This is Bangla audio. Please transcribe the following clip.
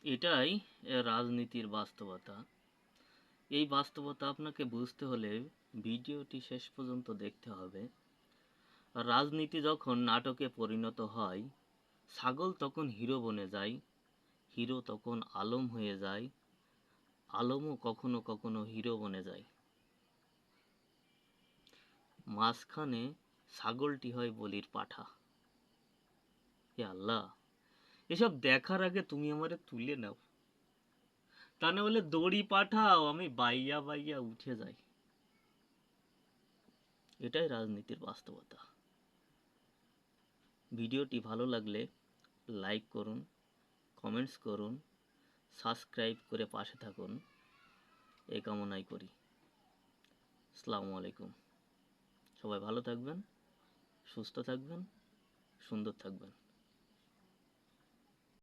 এটাই রাজনীতির বাস্তবতা। এই বাস্তবতা আপনাকে বুঝতে হলে ভিডিওটি শেষ পর্যন্ত দেখতে হবে। রাজনীতি যখন নাটকে পরিণত হয়, ছাগল তখন হিরো বনে যায়, হিরো তখন আলম হয়ে যায়, আলমও কখনো কখনো হিরো বনে যায়। মাঝখানে ছাগলটি হয় বলির পাঠা। হে আল্লাহ, এসব দেখার আগে তুমি আমারে তুলে নাও, তা না হলে দড়ি পাঠাও, আমি বাইয়া বাইয়া উঠে যাই। এটাই রাজনীতির বাস্তবতা। ভিডিওটি ভালো লাগলে লাইক করুন, কমেন্টস করুন, সাবস্ক্রাইব করে পাশে থাকুন, এই কামনাই করি। আসসালামু আলাইকুম। সবাই ভালো থাকবেন, সুস্থ থাকবেন, সুন্দর থাকবেন।